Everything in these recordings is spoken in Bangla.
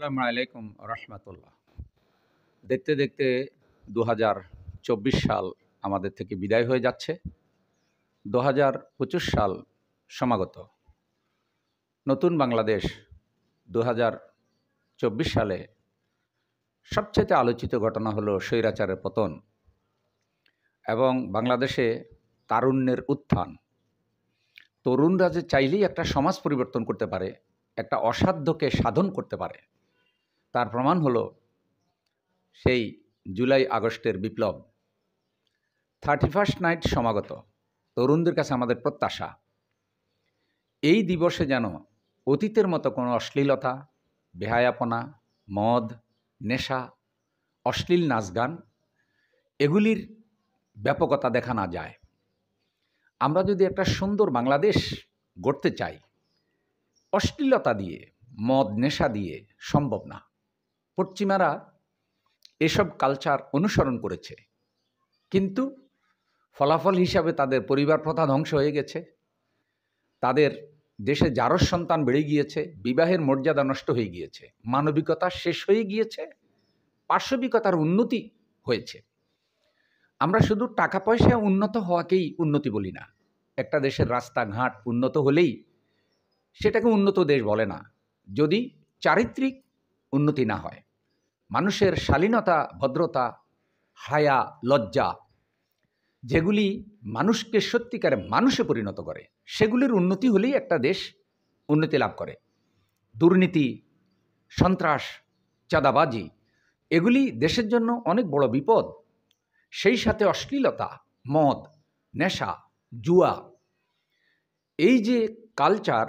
আসসালামু আলাইকুম রহমতুল্লাহ। দেখতে দেখতে ২০২৪ সাল আমাদের থেকে বিদায় হয়ে যাচ্ছে। ২০২৫ সাল সমাগত। নতুন বাংলাদেশ ২০২৪ সালে সবচেয়ে আলোচিত ঘটনা হলো স্বৈরাচারের পতন এবং বাংলাদেশে তারুণ্যের উত্থান। তরুণরা যে চাইলেই একটা সমাজ পরিবর্তন করতে পারে, একটা অসাধ্যকে সাধন করতে পারে, তার প্রমাণ হলো সেই জুলাই আগস্টের বিপ্লব। 31st নাইট সমাগত। তরুণদের কাছে আমাদের প্রত্যাশা, এই দিবসে যেন অতীতের মতো কোনো অশ্লীলতা, বেহায়াপনা, মদ, নেশা, অশ্লীল নাচ গান এগুলির ব্যাপকতা দেখা না যায়। আমরা যদি একটা সুন্দর বাংলাদেশ গড়তে চাই, অশ্লীলতা দিয়ে, মদ নেশা দিয়ে সম্ভব না। পশ্চিমারা এসব কালচার অনুসরণ করেছে, কিন্তু ফলাফল হিসাবে তাদের পরিবার প্রথা ধ্বংস হয়ে গেছে, তাদের দেশে জারজ সন্তান বেড়ে গিয়েছে, বিবাহের মর্যাদা নষ্ট হয়ে গিয়েছে, মানবিকতা শেষ হয়ে গিয়েছে, পার্শ্ববিকতার উন্নতি হয়েছে। আমরা শুধু টাকা পয়সা উন্নত হওয়াকেই উন্নতি বলি না। একটা দেশের রাস্তাঘাট উন্নত হলেই সেটাকে উন্নত দেশ বলে না, যদি চারিত্রিক উন্নতি না হয়। মানুষের শালীনতা, ভদ্রতা, হায়া, লজ্জা যেগুলি মানুষকে সত্যিকারে মানুষে পরিণত করে, সেগুলির উন্নতি হলেই একটা দেশ উন্নতি লাভ করে। দুর্নীতি, সন্ত্রাস, চাঁদাবাজি এগুলি দেশের জন্য অনেক বড় বিপদ। সেই সাথে অশ্লীলতা, মদ, নেশা, জুয়া, এই যে কালচার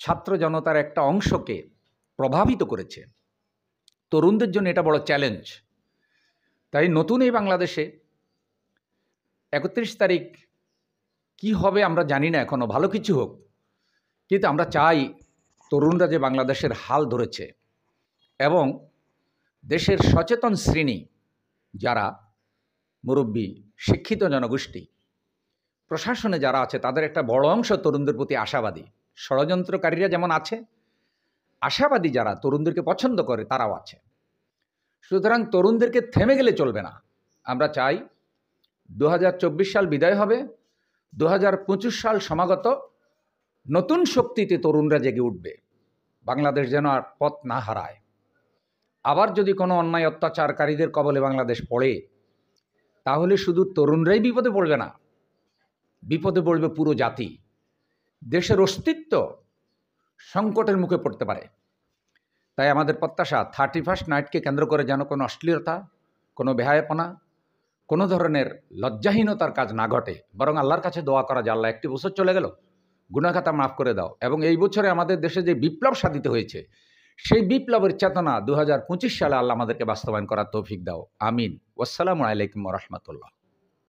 ছাত্র জনতার একটা অংশকে প্রভাবিত করেছে। তরুণদের জন্য এটা বড় চ্যালেঞ্জ। তাই নতুন এই বাংলাদেশে 31 তারিখ কি হবে আমরা জানি না এখনো, ভালো কিছু হোক, কিন্তু আমরা চাই তরুণরা যে বাংলাদেশের হাল ধরেছে এবং দেশের সচেতন শ্রেণী যারা মুরব্বী, শিক্ষিত জনগোষ্ঠী, প্রশাসনে যারা আছে, তাদের একটা বড় অংশ তরুণদের প্রতি আশাবাদী। ষড়যন্ত্রকারীরা যেমন আছে, আশাবাদী যারা তরুণদেরকে পছন্দ করে তারাও আছে। সুতরাং তরুণদেরকে থেমে গেলে চলবে না। আমরা চাই 2024 সাল বিদায় হবে, 2025 সাল সমাগত, নতুন শক্তিতে তরুণরা জেগে উঠবে। বাংলাদেশ যেন আর পথ না হারায়। আবার যদি কোনো অন্যায় অত্যাচারকারীদের কবলে বাংলাদেশ পড়ে, তাহলে শুধু তরুণরাই বিপদে পড়বে না, বিপদে পড়বে পুরো জাতি। দেশের অস্তিত্ব সংকটের মুখে পড়তে পারে। তাই আমাদের প্রত্যাশা 31st নাইটকে কেন্দ্র করে যেন কোনো অশ্লীলতা, কোনো বেহায়াপনা, কোনো ধরনের লজ্জাহীনতার কাজ না ঘটে, বরং আল্লাহর কাছে দোয়া করা যে আল্লাহ, একটি বছর চলে গেল, গুনাহ খাতা মাফ করে দাও, এবং এই বছরে আমাদের দেশে যে বিপ্লব সাধিত হয়েছে সেই বিপ্লবের চেতনা 2025 সালে আল্লাহ আমাদেরকে বাস্তবায়ন করার তৌফিক দাও। আমিন। আসসালামু আলাইকুম রহমতুল্লাহ।